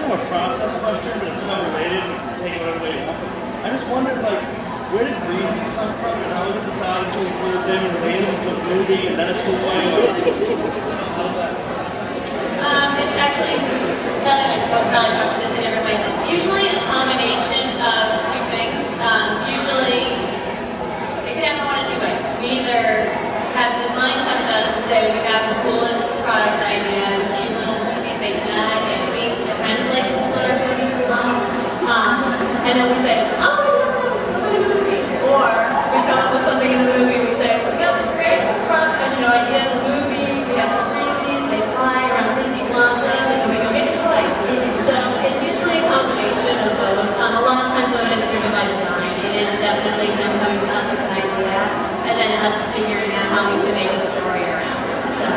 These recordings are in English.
kind of a process question, but it's still related. Take it whatever way you want. I just wondered, like, where did Breezy's come from, and how was it decided to include them and relate them to a movie and then a toy? How's that? It's actually, Sally and I both probably talked to this in different ways. It's usually a combination of two things. Usually, it can happen one of two ways. We either have design come to us and say we have the coolest product ideas, cute little pieces they can add and things that kind of like glitter movies we love. And then we say, oh, we love them, look at the movie. Or we come up with something in the movie, we say, we got this great product, idea in the movie, we have these breezies, they fly around Breezy Blossom, and then we go get a toy. So it's usually a combination of both. A lot of times when it's driven by design, it is definitely them coming to us with an idea, and then us figuring out how we can make a story around it. So,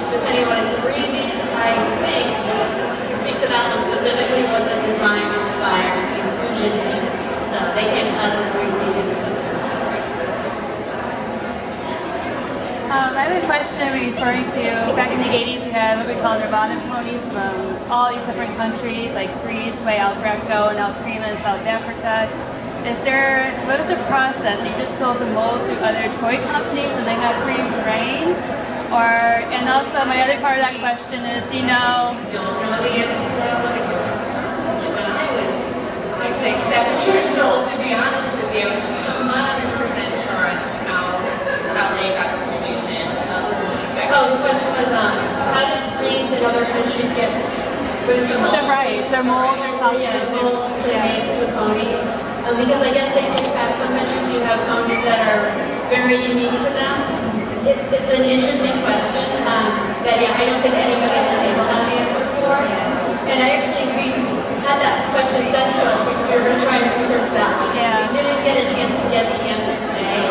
depending on what is the breezies, I think, to speak to that one specifically, was a design-inspired inclusion thing. So they came to us with breezies and we put them in the story. I have a question referring to back in the 80s we had what we call Nirvana ponies from all these different countries like Greece, way El Greco, and El Prima in South Africa. What was the process? You just sold the molds to other toy companies and they got free reign? And also my other part of that question is, do you know? I don't know the answer to that one because probably when I was, I'd say 7 years old, to be honest with you. So I'm not 100% sure on how they got distribution. The question was, how did Greece and other countries get the rights, their molds or something? Yeah, the molds to make the ponies. Because I guess they do have, some countries do have ponies that are very unique to them. It's an interesting question that, I don't think anybody at the table has the answer for. And we had that question sent to us because we were going to try and research that one. Yeah. We didn't get a chance to get the answer today.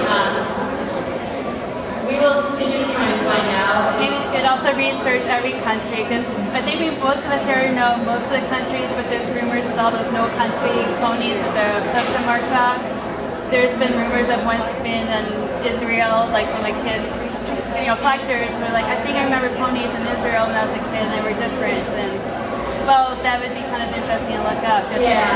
We will continue to try and find out. Maybe we could also research every country because I think most of us here know most of the countries, but there's rumors with all those no country ponies with the clips are marked off. There's been rumors of one's been in Israel, like from a kid, collectors were like, I think I remember ponies in Israel when I was a kid and they were different. And well, that would be kind of interesting to look up.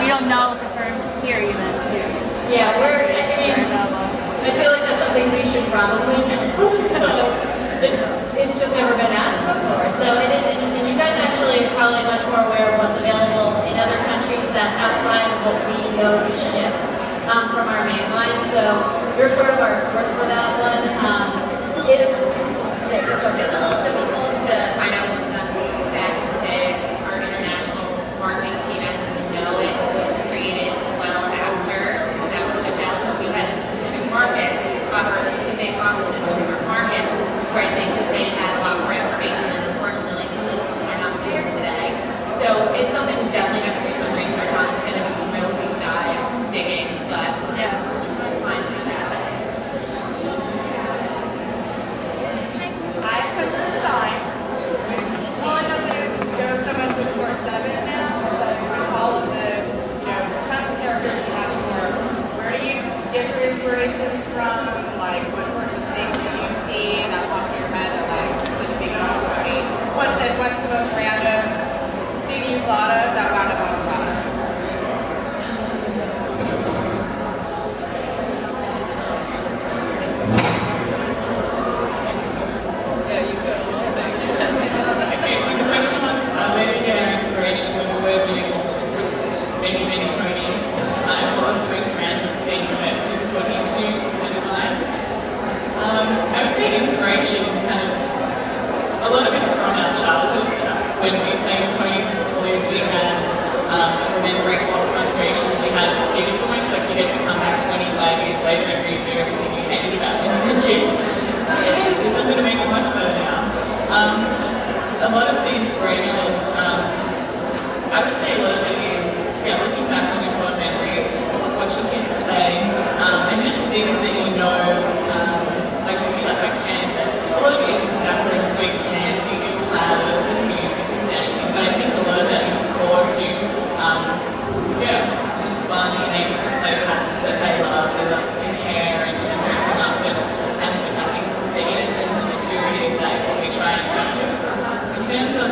We don't know confirmed here even too. Yeah, I feel like that's something we should probably know. So it's just never been asked before. So it is interesting. You guys actually are probably much more aware of what's available in other countries that's outside of what we know we ship from our main line. So you're sort of our source for that one. It's a little difficult to find out what's done back in the day. Our international marketing team, as we know it, was created well after that was shipped out. So we had specific markets, specific offices in different markets, where I think that they had a lot more information, and unfortunately some of those people are not there today. So it's something we definitely have to do some research on. It's going to be some real deep dive digging, but we'll find that out. I put the design. Well, I know there are so much before 7 now, but with all of the, tons of characters you have for, where do you get your inspirations from? Like, what sorts of things do you see that pop in your head that, like, this being on a pony? What's the most random thing you thought of that wound up on the product? When we play with ponies and toys, we had remembering what frustrations you had as a kid. It's almost like you get to come back 25 years later and redo everything you hated about when you were a kid. This I'm going to make it much better now. A lot of the inspiration, I would say a lot of it is, looking back on your fond memories, watching kids play, and just things that you know, like looking at my can, but a lot of it is the sapper and sweet candy and flowers and music and dancing, but I think a lot of that is core to, it's just fun, the play patterns that they love, and hair and dressing up, and I think the innocence and the purity of that is what we try and capture. In terms of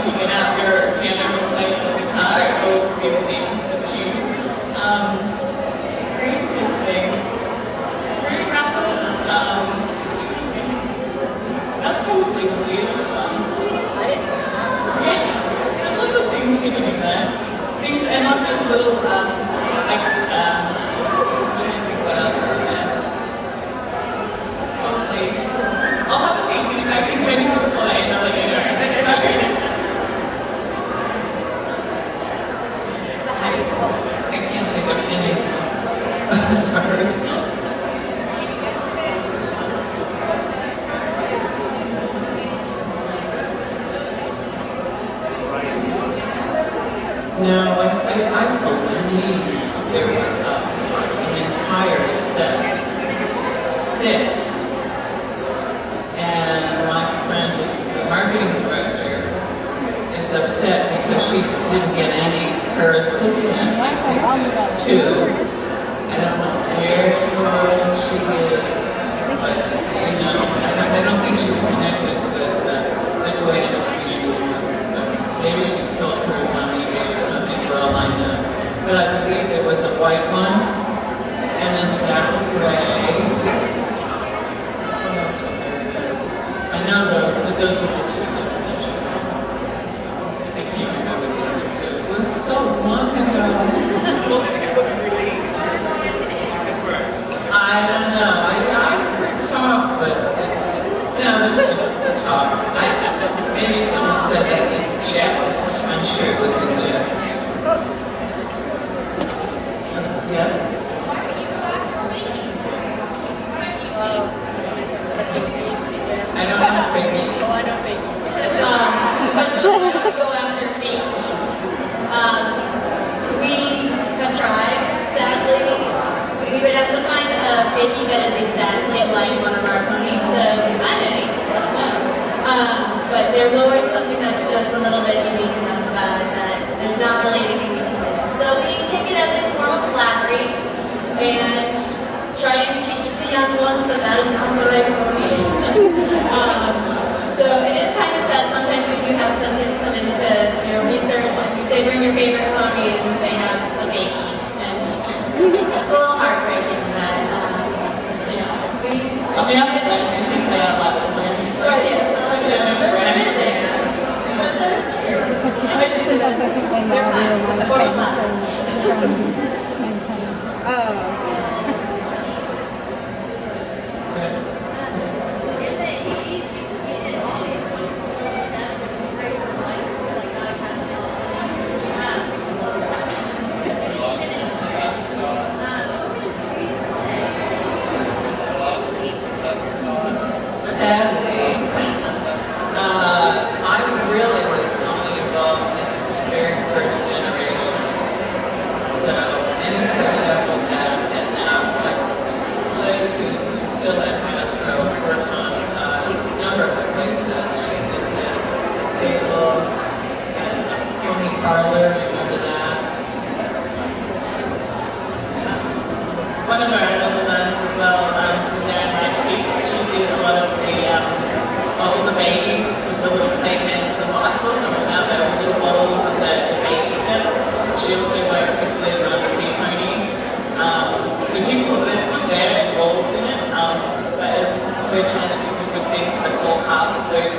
if you get out your piano and play the guitar, it will be the name of the tune. Craziest thing. Fruit rapids. That's probably the weirdest one. Yeah, there's lots of things we can do there. Things and lots of little I'm trying to think what else is in there. That's probably. I'll have a think, and if I think of any more play, I'll let you know. Sorry. I can't think of anything. Sorry. No, I believe there was an entire set, 6, and my friend who's the marketing director is upset because she didn't get any. Her assistant, I think, was 2. I don't know where she is, but you know, I don't think she's connected with the toy industry anymore. Maybe she sold hers on eBay or something, for all I know. But I believe there was a white one, and then Zach Gray. What else was there? I know those, but those are the 2 that I mentioned. I can't remember the other 2. It was so long ago. I don't know. I heard talk, but no, it's just talk. Maybe someone said that in jest. I'm sure it was in jest. Yes? I don't know fakies. Oh, I know fakies. Especially when we go after fakies. We have tried, sadly. We would have to find a fakie that is exactly like one of our ponies, so I'm any, let's know. But there's always something that's just a little bit unique enough about it that there's not really anything we can do. So we take it as a form of flattery and try and teach the young ones that that is not the right pony. So it is kind of sad. Sometimes we do have some kids come into research and we say bring your favorite pony and they have a fakie. And it's a little heartbreaking that, On the upside, I think they are like the players. Right, yes. Sometimes I think my mom really wanted to find Sadly, I really was only involved in the very first generation. So any setup with that, and now Liz, who's still at Hasbro, worked on a number of places. She did this stable and Pony Parlor, remember that? One of our adult designers as well, Suzanne Radke, she did a lot of all the babies, the little playpens and the boxes, and without that, the little bottles and the baby sets. She also worked with Liz on the sea ponies. So people are listed there involved in it, but as we're trying to do different things for the forecast, those